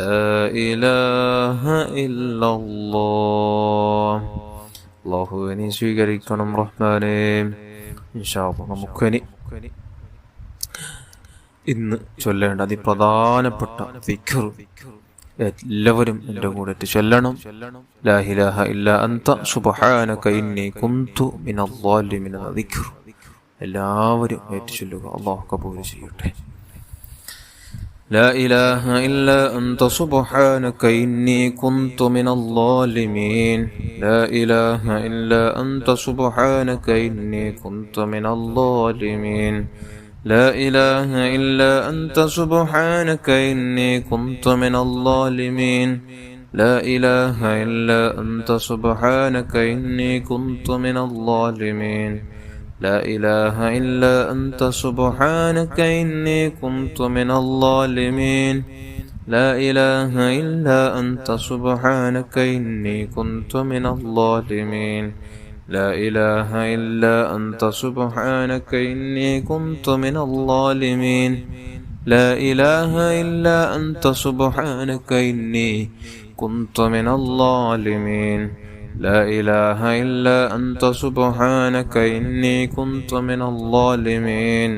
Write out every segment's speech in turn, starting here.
لا إله إلا الله. അല്ലാഹുവിനെ സ്വീകരിക്കണം റഹ്മാനേ. ഇൻഷാ അല്ലാഹ് നമുക്കിനി ഇന്ന് ചൊല്ലേണ്ട അതിപ്രധാനപ്പെട്ട ദിക്ർ എല്ലാവരും എൻ്റെ കൂടെ ചൊല്ലണം. ലാ ഇലാഹ ഇല്ലാ അൻത സുബ്ഹാനക ഇന്നി കുന്തു മിനൽ ളാലിമീൻ എന്ന ദിക്ർ എല്ലാവരും ചൊല്ലുക. അല്ലാഹു കബൂൽ ചെയ്യട്ടെ. لا إله إلا أنت سبحانك إني كنت من الظالمين. لا إله إلا أنت سبحانك إني كنت من الظالمين. لا إله إلا أنت سبحانك إني كنت من الظالمين. لا إله إلا أنت سبحانك إني كنت من الظالمين. لا إله إلا أنت سبحانك إني كنت من الظالمين. لا إله إلا أنت سبحانك إني كنت من الظالمين. لا إله إلا أنت سبحانك إني كنت من الظالمين. لا إله إلا أنت سبحانك إني كنت من الظالمين. لا إله إلا أنت سبحانك إني كنت من الظالمين.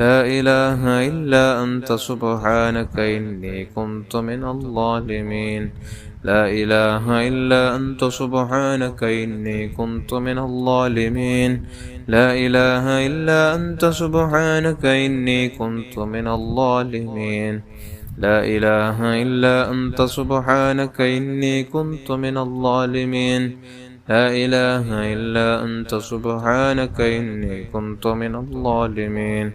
لا إله إلا أنت سبحانك إني كنت من الظالمين. لا إله إلا أنت سبحانك إني كنت من الظالمين. لا إله إلا أنت سبحانك إني كنت من الظالمين. لا إله إلا أنت سبحانك إني كنت من الظالمين. لا إله إلا أنت سبحانك إني كنت من الظالمين.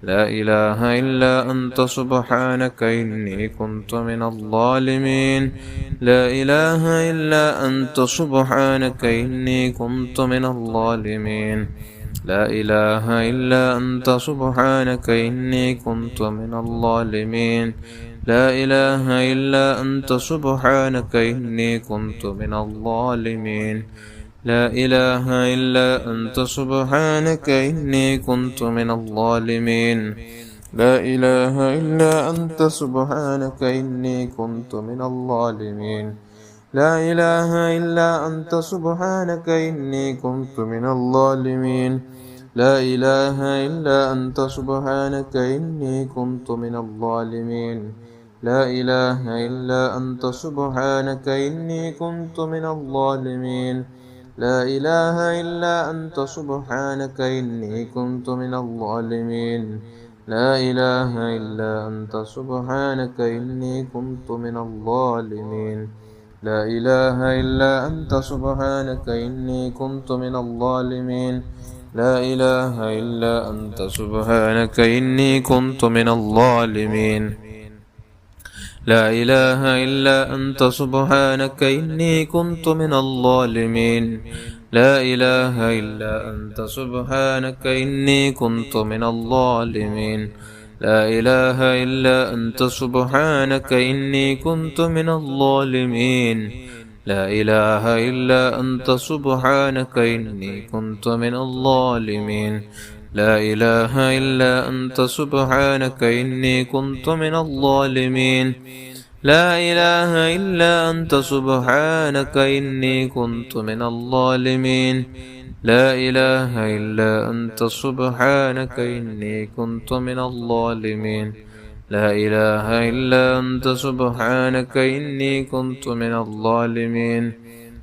لا إله إلا أنت سبحانك إني كنت من الظالمين. لا إله إلا أنت سبحانك إني كنت من الظالمين. لا إله إلا أنت سبحانك إني كنت من الظالمين. لا إله إلا أنت سبحانك إني كنت من الظالمين. لا إله إلا أنت سبحانك إني كنت من الظالمين. لا إله إلا أنت سبحانك إني كنت من الظالمين. لا إله إلا أنت سبحانك إني كنت من الظالمين. لا إله إلا أنت سبحانك إني كنت من الظالمين. لا إله إلا أنت سبحانك إني كنت من الظالمين. لا إله إلا أنت سبحانك إني كنت من الظالمين. لا إله إلا أنت سبحانك إني كنت من الظالمين. لا إله إلا أنت سبحانك إني كنت من الظالمين. لا إله إلا أنت سبحانك إني كنت من الظالمين. لا إله إلا أنت سبحانك إني كنت من الظالمين. لا إله إلا أنت سبحانك إني كنت من الظالمين. لا إله إلا أنت سبحانك إني كنت من الظالمين. لا إله إلا أنت سبحانك إني كنت من الظالمين. لا إله إلا أنت سبحانك إني كنت من الظالمين. لا إله إلا أنت سبحانك إني كنت من الظالمين. لا إله إلا أنت سبحانك إني كنت من الظالمين. لا إله إلا أنت سبحانك إني كنت من الظالمين.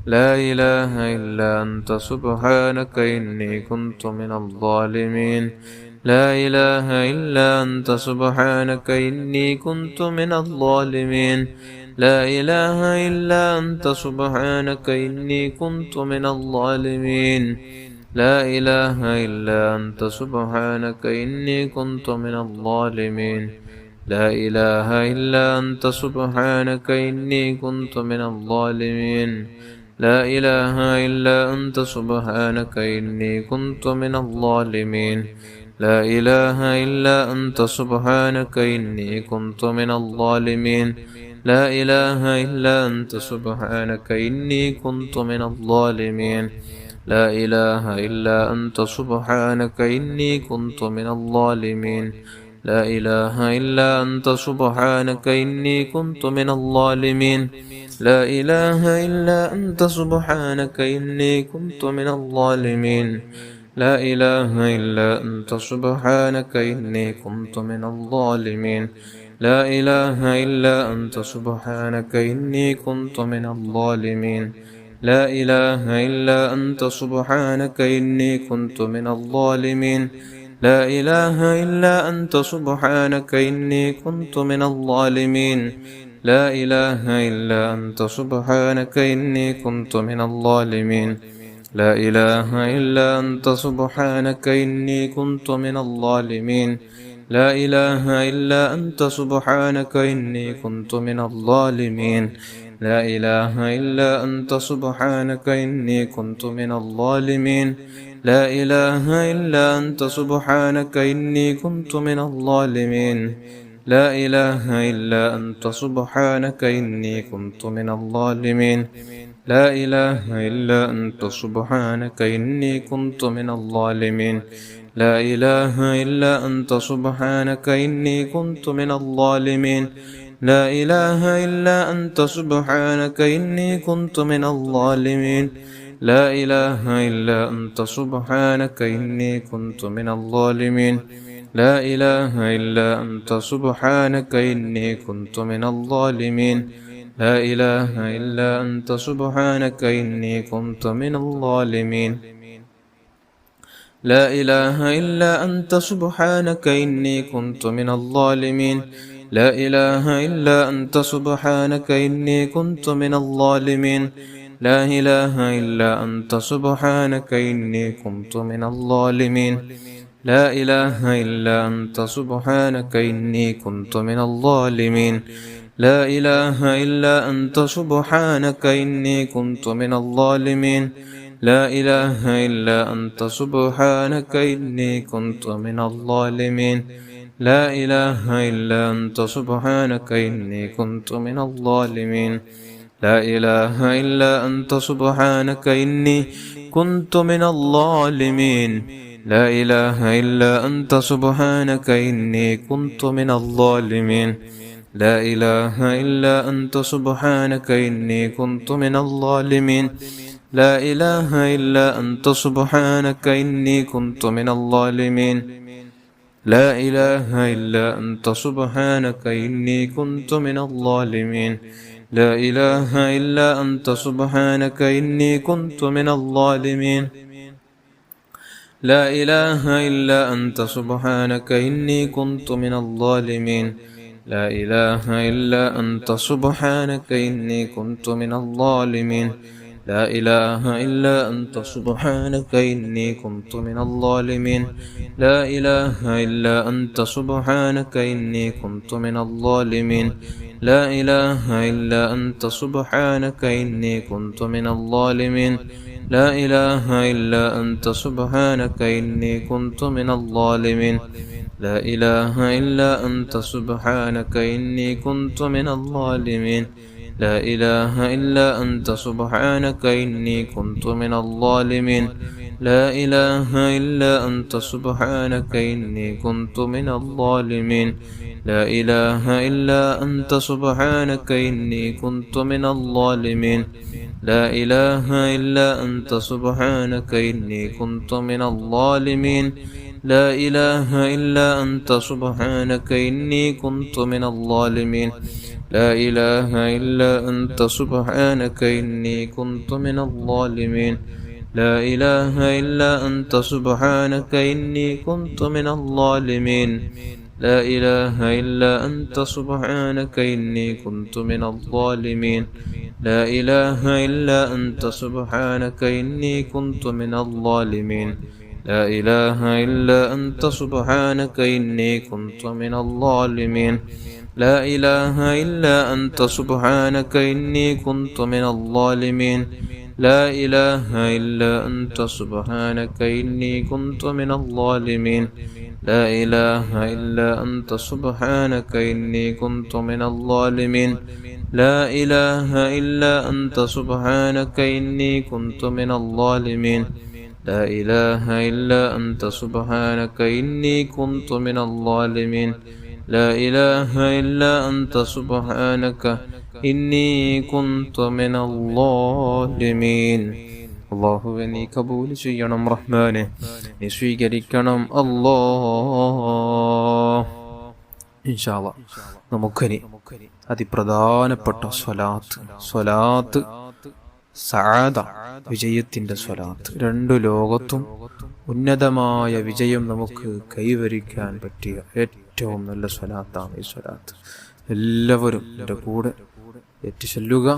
لا إله إلا أنت سبحانك إني كنت من الظالمين. لا إله إلا أنت سبحانك إني كنت من الظالمين. لا إله إلا أنت سبحانك إني كنت من الظالمين. لا إله إلا أنت سبحانك إني كنت من الظالمين. لا إله إلا أنت سبحانك إني كنت من الظالمين. لا إله إلا أنت سبحانك إني كنت من الظالمين. لا إله إلا أنت سبحانك إني كنت من الظالمين. لا إله إلا أنت سبحانك إني كنت من الظالمين. لا إله إلا أنت سبحانك إني كنت من الظالمين. لا إله إلا أنت سبحانك إني كنت من الظالمين لا إله إلا أنت سبحانك إني كنت من الظالمين لا إله إلا أنت سبحانك إني كنت من الظالمين لا إله إلا أنت سبحانك إني كنت من الظالمين لا إله إلا أنت سبحانك إني كنت من الظالمين لا إله إلا أنت سبحانك إني كنت من الظالمين لا إله إلا أنت سبحانك إني كنت من الظالمين لا إله إلا أنت سبحانك إني كنت من الظالمين لا إله إلا أنت سبحانك إني كنت من الظالمين لا إله إلا أنت سبحانك إني كنت من الظالمين لا إله إلا أنت سبحانك إني كنت من الظالمين لا إله إلا أنت سبحانك إني كنت من الظالمين لا إله إلا أنت سبحانك إني كنت من الظالمين لا إله إلا أنت سبحانك إني كنت من الظالمين لا إله إلا أنت سبحانك إني كنت من الظالمين لا إله إلا أنت سبحانك إني كنت من الظالمين لا إله إلا أنت سبحانك إني كنت من الظالمين لا إله إلا أنت سبحانك إني كنت من الظالمين لا إله إلا أنت سبحانك إني كنت من الظالمين لا إله إلا أنت سبحانك إني كنت من الظالمين لا إله إلا أنت سبحانك إني كنت من الظالمين لا إله إلا أنت سبحانك إني كنت من الظالمين لا إله إلا أنت سبحانك إني كنت من الظالمين لا إله إلا أنت سبحانك إني كنت من الظالمين لا إله إلا أنت سبحانك إني كنت من الظالمين لا إله إلا أنت سبحانك إني كنت من الظالمين لا إله إلا أنت سبحانك إني كنت من الظالمين لا إله إلا أنت سبحانك إني كنت من الظالمين لا إله إلا أنت سبحانك إني كنت من الظالمين لا إله إلا أنت سبحانك إني كنت من الظالمين لا إله إلا أنت سبحانك إني كنت من الظالمين لا إله إلا أنت سبحانك إني كنت من الظالمين لا إله إلا أنت سبحانك إني كنت من الظالمين لا إله إلا أنت سبحانك إني كنت من الظالمين لا إله إلا أنت سبحانك إني كنت من الظالمين لا إله إلا أنت سبحانك إني كنت من الظالمين لا إله إلا أنت سبحانك إني كنت من الظالمين لا إله إلا أنت سبحانك إني كنت من الظالمين لا إله إلا أنت سبحانك إني كنت من الظالمين لا إله إلا أنت سبحانك إني كنت من الظالمين لا إله إلا أنت سبحانك إني كنت من الظالمين لا إله إلا أنت سبحانك إني كنت من الظالمين لا إله إلا أنت سبحانك إني كنت من الظالمين لا إله إلا أنت سبحانك إني كنت من الظالمين لا إله إلا أنت سبحانك إني كنت من الظالمين لا إله إلا أنت سبحانك إني كنت من الظالمين لا إله إلا أنت سبحانك إني كنت من الظالمين لا إله إلا أنت سبحانك إني كنت من الظالمين لا إله إلا أنت سبحانك إني كنت من الظالمين لا إله إلا أنت سبحانك إني كنت من الظالمين لا إله إلا أنت سبحانك إني كنت من الظالمين لا إله إلا أنت سبحانك إني كنت من الظالمين لا إله إلا أنت سبحانك إني كنت من الظالمين لا إله إلا أنت سبحانك إني كنت من الظالمين അള്ളാഹുവേ നീ കബൂൽ ചെയ്യണം റഹ്മാനെ, നീ സ്വീകരിക്കണം അല്ലാഹ്. ഇൻഷാ അല്ലാഹ് നമുക്കിനി അതിപ്രധാനപ്പെട്ട സ്വലാത്ത് സഅദ, വിജയത്തിന്റെ സ്വലാത്ത്. രണ്ടു ലോകത്തും ഉന്നതമായ വിജയം നമുക്ക് കൈവരിക്കാൻ പറ്റിയ ഏറ്റവും നല്ല സ്വലാത്താണ് ഈ സ്വലാത്ത്. എല്ലാവരും എൻ്റെ കൂടെ ചൊല്ലുക.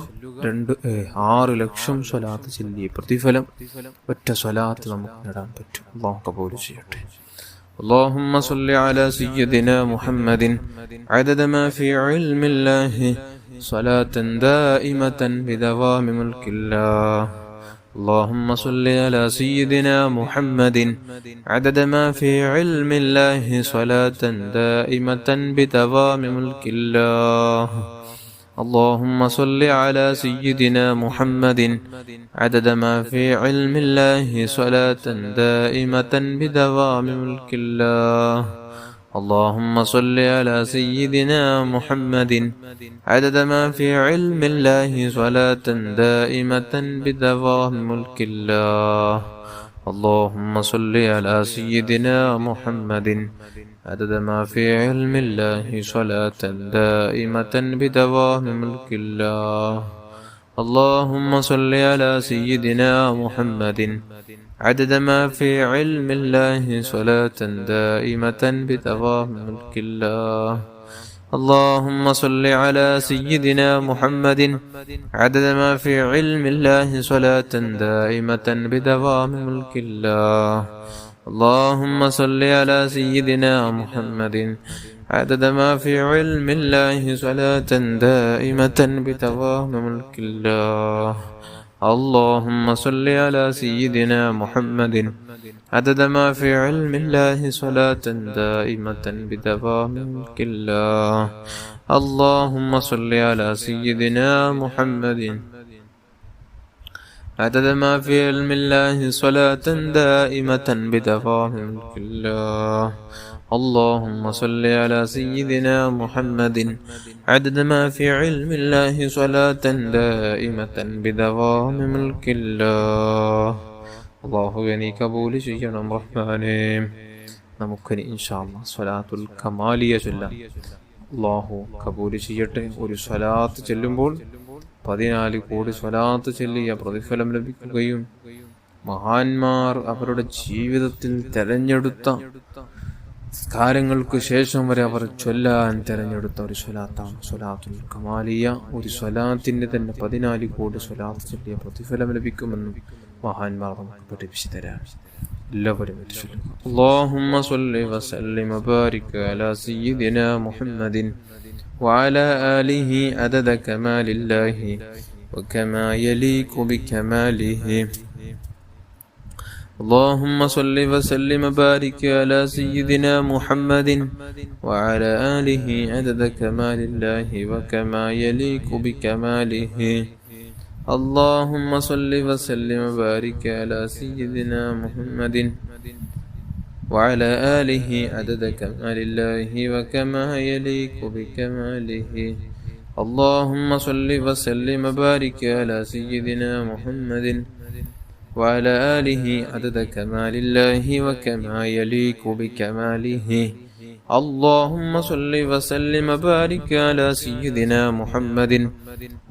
6 ലക്ഷം സ്വലാത്ത് ചൊല്ലിയ പ്രതിഫലം ഒറ്റ സ്വലാത്ത് നമുക്ക് നേടാൻ പറ്റും. അല്ലാഹു കബൂൽ ചെയ്യട്ടെ. اللهم صل على سيدنا محمد عدد ما في علم الله صلاة دائمة بدوام ملك الله. اللهم صل على سيدنا محمد عدد ما في علم الله صلاة دائمة بدوام ملك الله. اللهم صل على سيدنا محمد عدد ما في علم الله صلاة دائمة بدوام ملك الله. اللهم صل على سيدنا محمد عدد ما في علم الله صلاة دائمة بدوام ملك الله. اللهم صل على سيدنا محمد عدد ما في علم الله صلاة دائمة بدوام ملك الله. اللهم صل على سيدنا محمد عدد ما في علم الله صلاة دائمة بدوام ملك الله. اللهم صل على سيدنا محمد عدد ما في علم الله صلاة دائمة بدوام ملك الله. اللهم صل على سيدنا محمد عدد ما في علم الله صلاة دائمة بدوام ملك الله. اللهم صل على سيدنا محمد عدد ما في علم الله صلاة دائمة بدوام ملك الله. اللهم صل على سيدنا محمد عدد ما في علم الله صلاة دائمة بدوام ملك الله. اللهم صل على سيدنا محمد عدد ما في علم الله صلاة دائمة بدوام ملك الله. അള്ളാഹുവേ നീ കബൂൽ ചെയ്യണം റഹ്മാനേ. നമുക്കിനി ഇൻഷാ അല്ലാഹ് സ്വലാത്തുൽ കമാലിയ ചൊല്ലാം. അള്ളാഹു കബൂൽ ചെയ്യട്ടെ. ഒരു സ്വലാത്ത് ചൊല്ലുമ്പോൾ 14 കോടി സ്വലാത്ത് ചൊല്ലിയ പ്രതിഫലം ലഭിക്കുകയും മഹാന്മാർ അവരുടെ ജീവിതത്തിൽ തെരഞ്ഞെടുത്ത കാര്യങ്ങൾക്ക് ശേഷം വരെ അവർ ചൊല്ലാൻ തെരഞ്ഞെടുത്ത ഒരു സ്വലാത്താണ് സ്വലാത്തുൽ കമാലിയ. ഒരു സ്വലാത്തിന് തന്നെ 14 കോടി സ്വലാത്ത് ചൊല്ലിയ പ്രതിഫലം ലഭിക്കുമെന്നും മഹാന്മാർ നമുക്ക് പഠിപ്പിച്ചു തരാം. എല്ലാവരും اللهم صل وسلم وبارك على سيدنا محمد وعلى آله عدد كمال الله وكما يليق بكماله. اللهم صل وسلم وبارك على سيدنا محمد وعلى آله عدد كمال الله وكما يليق بكماله. اللهم صل وسلم وبارك على سيدنا محمد وعلى آله عدد كمال الله وكما يليق بكماله. اللهم صل وسلم وبارك على سيدنا محمد وعلى آله عدد كمال الله وكما يليق بكماله. اللهم صل وسلم وبارك على سيدنا محمد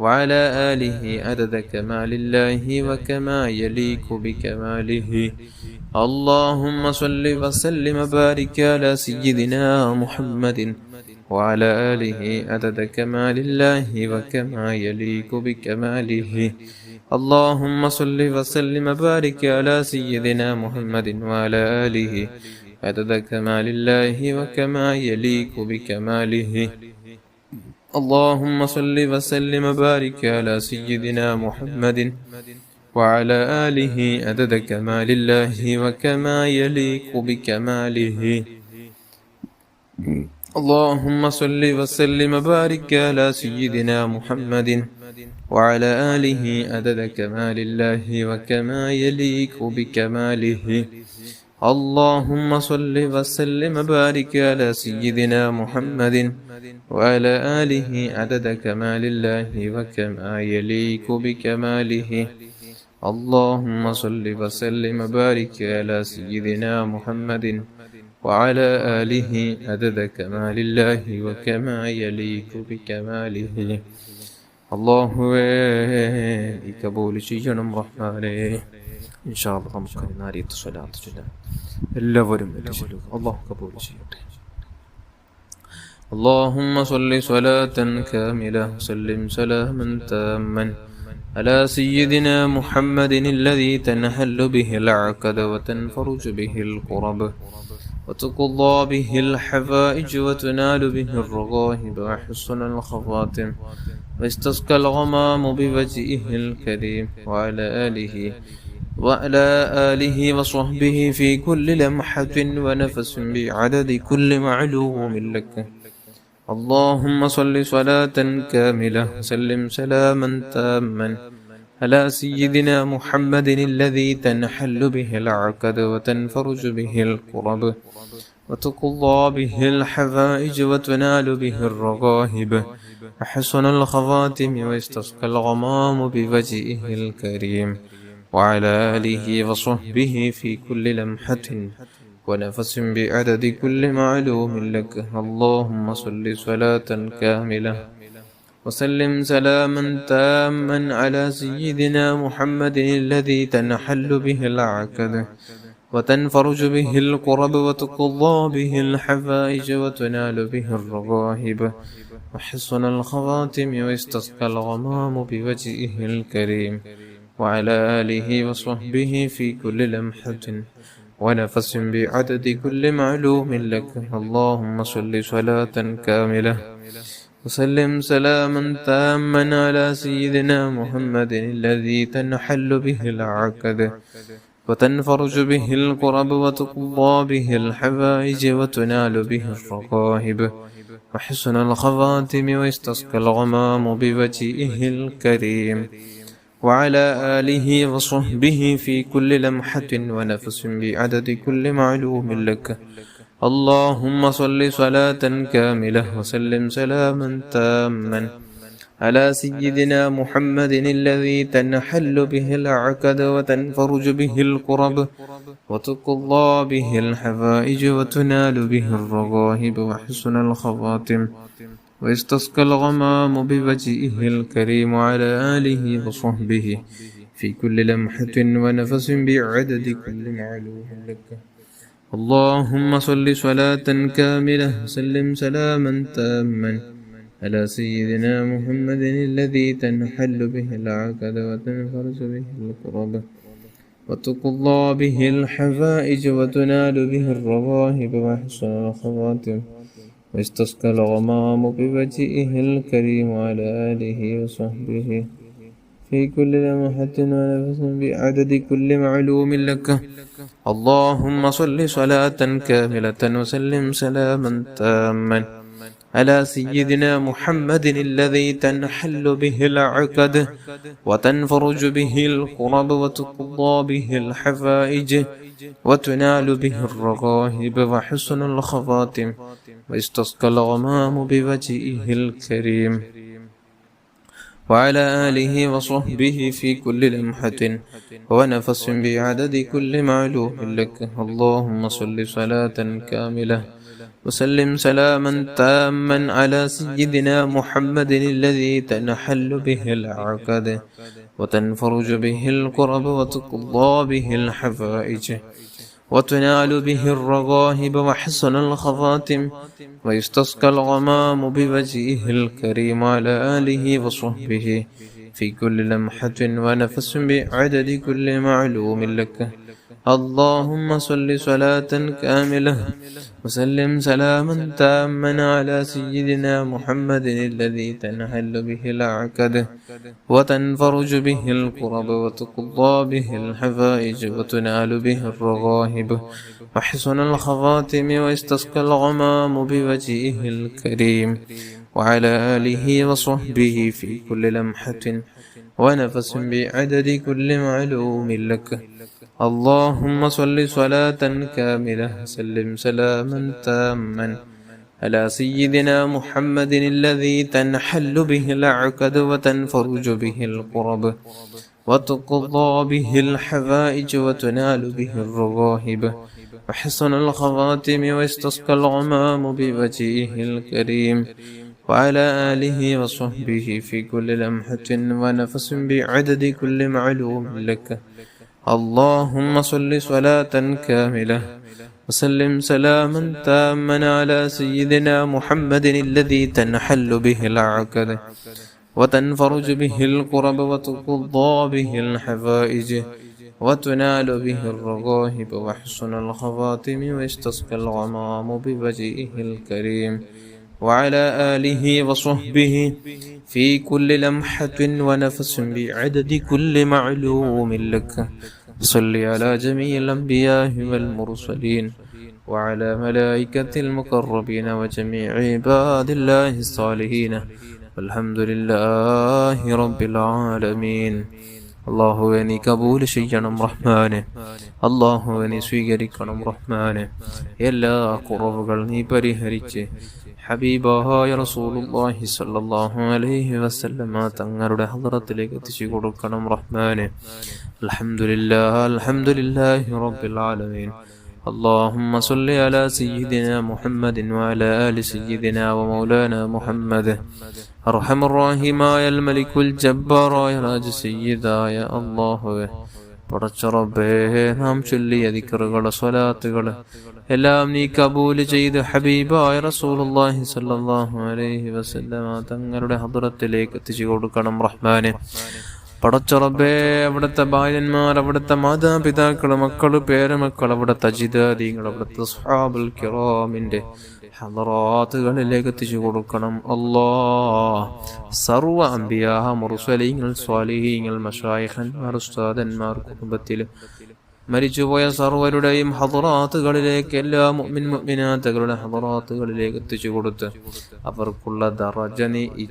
وعلى آله عدد كمال الله وكما يليق بكماله. اللهم صل وسلم وبارك على سيدنا محمد وعلى آله عدد كمال الله وكما يليق بكماله. اللهم صل وسلم وبارك على سيدنا محمد وعلى آله عدد كمال الله وكما يليق بكماله. اللهم صل وسلم وبارك على سيدنا محمد وعلى آله عدد كمال الله وكما يليق بكماله. اللهم صل وسلم وبارك على سيدنا محمد وعلى آله عدد كمال الله وكما يليق بكماله. اللهم صل وسلم وبارك على سيدنا محمد وعلى آله عدد كمال الله وكما يليق بكماله. اللهم صل وسلم وبارك على سيدنا محمد وعلى آله عدد كمال الله وكما يليق بكماله. അള്ളാഹുവേ ഈ കബൂൽ ചെയ്യണം റഹ്മാനേ. ഇൻഷാ അല്ലാഹ് നമുക്ക് നാരിയത്ത് സ്വലാത്ത് ചൊല്ലാം. എല്ലാവരും അള്ളാഹു കബൂൽ ചെയ്യട്ടെ. اللهم صل صلاة كاملة وسلم سلاما تاما على سيدنا محمد الذي تنحل به العقد وتنفرج به الكرب وتقضى به الحوائج وتنال به الرغائب وحسن الخواتم واستسقى الغمام بوجهه الكريم وعلى آله وصحبه في كل لمحة ونفس بعدد كل معلوم لك. اللهم صل صلاة كاملة وسلم سلاما تاما على سيدنا محمد الذي تنحل به العقد وتنفرج به الكرب وتقضى به الحوائج وتنال به الرغائب وحسن الخواتم واستسقى الغمام بوجهه الكريم وعلى آله وصحبه في كل لمحة ونفس بعدد كل معلوم لك. اللهم صل صلاة كاملة وسلم سلاما تاما على سيدنا محمد الذي تنحل به العقد وتنفرج به الكرب وتقضى به الحوائج وتنال به الرغائب وحسن الخواتم واستسقى الغمام بوجهه الكريم وعلى آله وصحبه في كل لمحة ونفس بعدد كل معلوم لك. اللهم صل صلاة كاملة وسلم سلاما تاما على سيدنا محمد الذي تنحل به العقد وتنفرج به الكرب وتقضى به الحوائج وتنال به الرغائب وحسن الخواتم واستسقى الغمام بوجهه الكريم وعلى آله وصحبه في كل لمحة ونفس بعدد كل معلوم لك. اللهم صل صلاة كاملة وسلم سلاما تاما على سيدنا محمد الذي تنحل به العقد وتنفرج به الكرب وتقضى به الحوائج وتنال به الرغائب وحسن الخواتم واستسقى الغمام بوجهه الكريم وعلى آله وصحبه في كل لمحة ونفس بعدد كل معلوم لك. اللهم صل صلاة كاملة وسلم سلاما تاما على سيدنا محمد الذي تنحل به العقد وتنفرج به الكرب وتقضى به الحوائج وتنال به الرغائب وحسن الخواتم واستسقى الغمام بوجهه الكريم وعلى آله وصحبه في كل لمحة ونفس بعدد كل معلوم لك. اللهم صل صلاة كاملة وسلم سلاما تاما على سيدنا محمد الذي تنحل به العقد وتنفرج به الكرب وتقضى به الحوائج وتنال به الرغائب وحسن الخواتم واستسقى الغمام بوجهه الكريم وعلى آله وصحبه في كل لمحة ونفس بعدد كل معلوم لك. اللهم صل صلاة كاملة وسلم سلاما تاما على سيدنا محمد الذي تنحل به العقد وتنفرج به الكرب وتقضى به الحوائج وتنال به الرغائب وحسن الخواتم ويستسقى الغمام بوجهه الكريم على آله وصحبه في كل لمحة ونفس بعدد كل معلوم لك. اللهم صل صلاة كاملة وسلم سلاما تاما على سيدنا محمد الذي تنحل به العقد وتنفرج به الكرب وتقضى به الحفائج وتنال به الرغائب وحسن الخواتم ويستسقى الغمام بوجهه الكريم وعلى آله وصحبه في كل لمحة ونفس بعدد كل معلوم لك. اللهم صل صلاة كاملة سلم سلاما تاما على سيدنا محمد الذي تنحل به العقد وتنفرج به الكرب وتقضى به الحوائج وتنال به الرغائب وحسن الخواتم ويستسقى الغمام بوجهه الكريم وعلى آله وصحبه في كل لمحة ونفس بعدد كل معلوم لك. اللهم صل صلاة كاملة وسلم سلاما تاما على سيدنا محمد الذي تنحل به العقد وتنفرج به الكرب وتقضى به الحوائج وتنال به الرغائب وحسن الخواتم ويستسقى الغمام بوجهه الكريم وعلى آله وصحبه في كل لمحة ونفس بعدد كل معلوم لك. صل على جميع الأنبياء والمرسلين وعلى ملائكة المقربين وجميع عباد الله الصالحين والحمد لله رب العالمين. അള്ളാഹുവെ നീ കബൂൽ ചെയ്യണം റഹ്മാനെ. അള്ളാഹുവെ നീ സ്വീകരിക്കണം റഹ്മാനെ. എല്ലാ കുറവുകൾ നീ പരിഹരിച്ച് ഹബീബായ റസൂലുള്ളാഹി സ്വല്ലല്ലാഹു അലൈഹി വസല്ലമ തങ്ങളുടെ ഹദ്റത്തിലേക്ക് എത്തിച്ചു കൊടുക്കണം റഹ്മാനെ. അൽഹംദുലില്ലാഹി റബ്ബിൽ ആലമീൻ. اللهم صل على سيدنا محمد وعلى آل سيدنا ومولانا محمد. أرحم الراحمين يا الملك الجبار يا راج سيدا يا الله. പടച്ച റബ്ബേ, നാം ചൊല്ലിയ ദിക്റുകൾ സ്വലാത്തുകൾ എല്ലാം നീ കബൂൽ ചെയ്ത് ഹബീബായ റസൂലുള്ളാഹി സ്വല്ലല്ലാഹു അലൈഹി വസല്ലമ തങ്ങളുടെ ഹദ്റത്തിലേക്ക് എത്തിച്ചു കൊടുക്കണം റഹ്മാനെ. പടച്ച റബ്ബേ, അവിടുത്തെ ഭാര്യന്മാർ, അവിടുത്തെ മാതാപിതാക്കൾ, മക്കള്, പേരമക്കൾ, അവിടുത്തെ അജിതാദീങ്ങൾ, അവിടുത്തെ സ്വഹാബുൽ കിറാമിന്റെ ഹദറാത്തുകളിലേക്ക് എത്തിച്ചു കൊടുക്കണം അല്ലാഹ്. സർവ്വ അംബിയാ, മുർസലീങ്ങൾ, സ്വാലിഹീങ്ങൾ, മശായിഖന്മാർ, ഉസ്താദന്മാർ, കുടുംബത്തിൽ മരിച്ചുപോയ സർവരുടെയും ഹദറാത്തുകളിലേക്ക്, എല്ലാ മുഅ്മിൻ മുഅ്മിനാത്തുകളുടെ ഹദറാത്തുകളിലേക്ക് എത്തിച്ചു കൊടുത്ത് അവർക്കുള്ള ദറജ നീ ഈ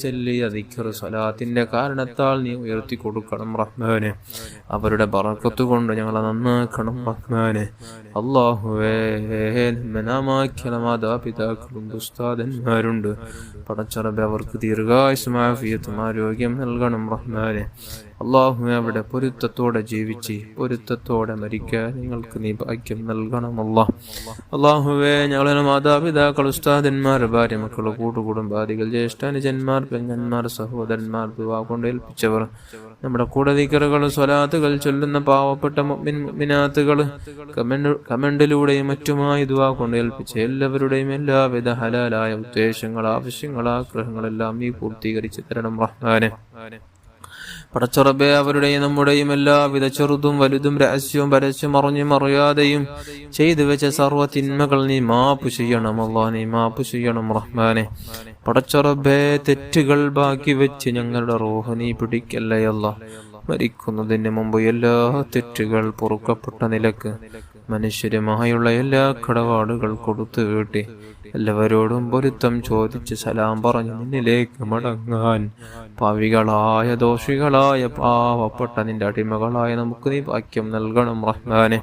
ചൊല്ലിയ ദിക്ർ സ്വലാത്തിന്റെ കാരണത്താൽ നീ ഉയർത്തി കൊടുക്കണം റഹ്മാനെ. അവരുടെ ബറക്കത്ത് കൊണ്ട് ഞങ്ങളെ നന്നാക്കണം റഹ്മാനെ. അല്ലാഹുവേ, മനാമാക്കിയ മാതാപിതാക്കളുണ്ട്, ഉസ്താദന്മാരുണ്ട്. പടച്ച റബ്ബേ, അവർക്ക് ദീർഘായുസ്സും ആഫിയത്തും ആരോഗ്യം നൽകണം റഹ്മാനെ. അല്ലാഹുവേ, അവിടെ പൊരുത്തത്തോടെ ജീവിച്ച് പൊരുത്തത്തോടെ മരിക്കാൻ നിങ്ങൾക്ക് നീ ഭാഗ്യം നൽകണം അല്ലാഹ്. അല്ലാഹുവേ, ഞങ്ങളുടെ മാതാപിതാക്കൾ, ഉസ്താദന്മാർ, ഭാര്യ, മക്കൾ, കൂട്ടുകുടുംബാദികൾ, ജ്യേഷ്ഠാനുജന്മാർ, പെങ്ങന്മാർ, സഹോദരന്മാർ, ദുആ കൊണ്ട് ഏൽപ്പിച്ചവർ, നമ്മുടെ കൂടെ ദിക്റുകൾ സ്വലാത്തുകൾ ചൊല്ലുന്ന പാവപ്പെട്ട മുഅ്മിൻ മുഅ്മിനാത്തുകൾ, കമന്റിലൂടെയും മറ്റുമായി ദുആ കൊണ്ട് ഏൽപ്പിച്ച എല്ലാവരുടെയും എല്ലാവിധ ഹലാലായ ഉദ്ദേശങ്ങൾ, ആവശ്യങ്ങൾ, ആഗ്രഹങ്ങളെല്ലാം നീ പൂർത്തീകരിച്ചു തരണം റഹ്മാനെ. പടച്ച റബ്ബേ, അവരുടെയും നമ്മുടെയും എല്ലാവിധ ചെറുതും വലുതും രഹസ്യവും പരസ്യം അറിഞ്ഞും അറിയാതെയും ചെയ്തു വെച്ച സർവ്വ തിന്മകൾ നീ മാപ്പ് ചെയ്യണം അല്ലാഹ്, നീ മാപ്പ് ചെയ്യണം റഹ്മാനെ. പടച്ച റബ്ബേ, തെറ്റുകൾ ബാക്കി വെച്ച് ഞങ്ങളുടെ റൂഹ് നീ പിടിക്കല്ലേ അല്ലാഹ്. മരിക്കുന്നതിന് മുമ്പ് എല്ലാ തെറ്റുകൾ പൊറുക്കപ്പെട്ട നിലക്ക് മനുഷ്യരുമായുള്ള എല്ലാ കടപാടുകൾ കൊടുത്തു വീട്ടി എല്ലാവരോടും പൊരുത്തം ചോദിച്ച് സലാം പറഞ്ഞു നിന്നിലേക്ക് മടങ്ങാൻ പാവികളായ, ദോഷികളായ, പാവപ്പെട്ട നിന്റെ അടിമകളായ നമുക്ക് നീ ഭാഗ്യം നൽകണം റഹ്മാനെ.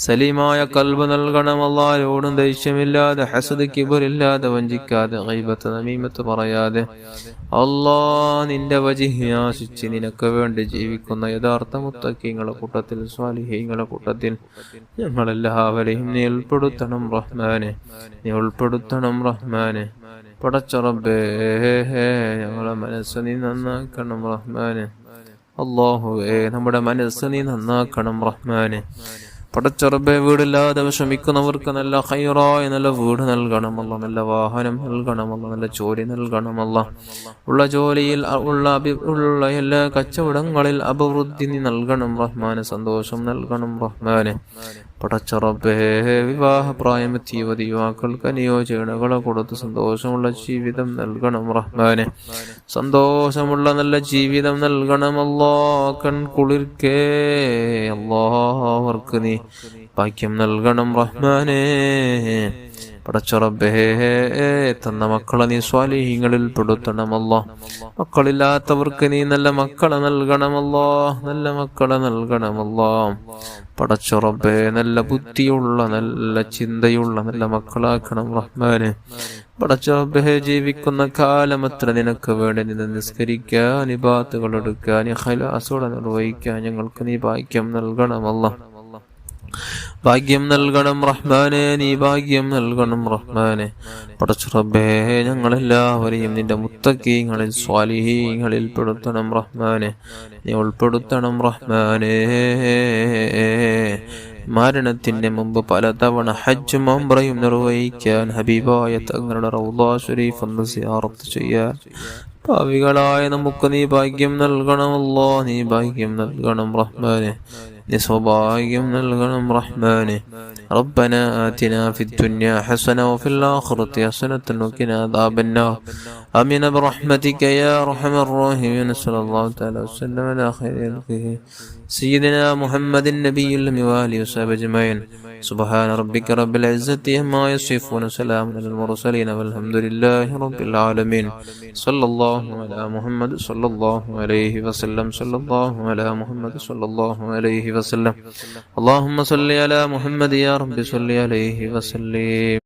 സലീമായ കൽബ് നൽകണം അല്ലാഹുവോടും ദേഷ്യമില്ലാതെ, ഹസദ്, കിബറില്ലാതെ, വഞ്ചിക്കാതെ, ഗൈബത്ത്, നമീമത്ത് പറയാതെ അല്ലാഹ് നിന്റെ വജ്ഹ് ആശിച്ച് നിനക്ക് വേണ്ടി ജീവിക്കുന്ന യഥാർത്ഥ മുത്തഖീങ്ങളുടെ കൂട്ടത്തിൽ, സ്വാലിഹീങ്ങളുടെ കൂട്ടത്തിൽ ഞങ്ങളെല്ലാവരെയും നീ ഉൾപ്പെടുത്തണം റഹ്മാനെ, നീ ഉൾപ്പെടുത്തണം റഹ്മാനെ. പടച്ച റബ്ബേ, ഞങ്ങളെ മനസ്സ് നീ നന്നാക്കണം റഹ്മാനെ. അല്ലാഹുവേ, നമ്മുടെ മനസ്സ് നീ നന്നാക്കണം റഹ്മാനെ. പടച്ചറബെ വീടില്ലാതെ വിഷമിക്കുന്നവർക്ക് നല്ല ഖൈറായ നല്ല വീട് നൽകണമല്ല, നല്ല വാഹനം നൽകണമല്ല, നല്ല ജോലി നൽകണമല്ല. ഉള്ള ജോലിയിൽ ഉള്ള എല്ലാ കച്ചവടങ്ങളിൽ അഭിവൃദ്ധി നീ നൽകണം റഹ്മാനെ, സന്തോഷം നൽകണം റഹ്മാനെ. പടച്ചറബേ വിവാഹപ്രായമെത്തിയ യുവാക്കൾക്ക് അനുയോജ്യകളെ കൊടുത്ത് സന്തോഷമുള്ള ജീവിതം നൽകണം റഹ്മാനെ, സന്തോഷമുള്ള നല്ല ജീവിതം നൽകണമല്ലോ. കൺകുളിർക്കേ അല്ലാ അവർക്ക് നീ ഭാഗ്യം നൽകണം റഹ്മാനെ. പടച്ചറബേ തന്ന മക്കളെ നീ സ്വാലിഹീങ്ങളിൽ പെടുത്തണമല്ലോ. മക്കളില്ലാത്തവർക്ക് നീ നല്ല മക്കളെ നൽകണമല്ലോ, നല്ല മക്കളെ നൽകണമല്ലോ. പടച്ചറബേ നല്ല ബുദ്ധിയുള്ള നല്ല ചിന്തയുള്ള നല്ല മക്കളാക്കണം റഹ്മാനെ. പടച്ചറബേ ജീവിക്കുന്ന കാലം അത്ര നിനക്ക് വേണ്ടി നിന്ന് നിസ്കരിക്കാൻ, ഇബാദത്തുകൾ എടുക്കാൻ, ഖലാസോടെ നിർവഹിക്കാൻ ഞങ്ങൾക്ക് നീ ഭാഗ്യം നൽകണമല്ലോ. ഭാഗ്യം നൽകണം റഹ്മാനെ, നീ ഭാഗ്യം നൽകണം റഹ്മാനെ. പടച്ചറബേ ഞങ്ങളെല്ലാവരെയും നിന്റെ മുത്തഖീങ്ങളിൽ സ്വാലിഹീങ്ങളിൽ പെടുത്തണം റഹ്മാനെ, നീ ഉൾപ്പെടുത്തണം റഹ്മാനെ. മരണത്തിന്റെ മുമ്പ് പലതവണ ഹജ്ജും ഉംറയും നിർവഹിക്കാൻ, ഹബീബായ തങ്ങളുടെ റൗള ശരീഫ് ഒന്ന് സിയാറത്ത് ചെയ്യാൻ പാവികളായ നമുക്ക് നീ ഭാഗ്യം നൽകണമല്ലോ, നീ ഭാഗ്യം നൽകണം റഹ്മാനെ, നീ സൗഭാഗ്യം നൽകണം റഹ്മാനെ. ربنا آتنا في الدنيا حسنة وفي الآخرة حسنة وقنا عذاب النار. آمين برحمتك يا أرحم الراحمين. صلى الله تعالى وسلم على خير خلقه سيدنا محمد النبي الأمي وآله وصحبه أجمعين. سبحان ربك رب العزة عما يصفون، سلام على المرسلين والحمد لله رب العالمين. صلى الله على محمد صلى الله عليه وسلم. صلى الله على محمد صلى الله عليه وسلم. اللهم صل على محمد يا رب صل عليه وسلم.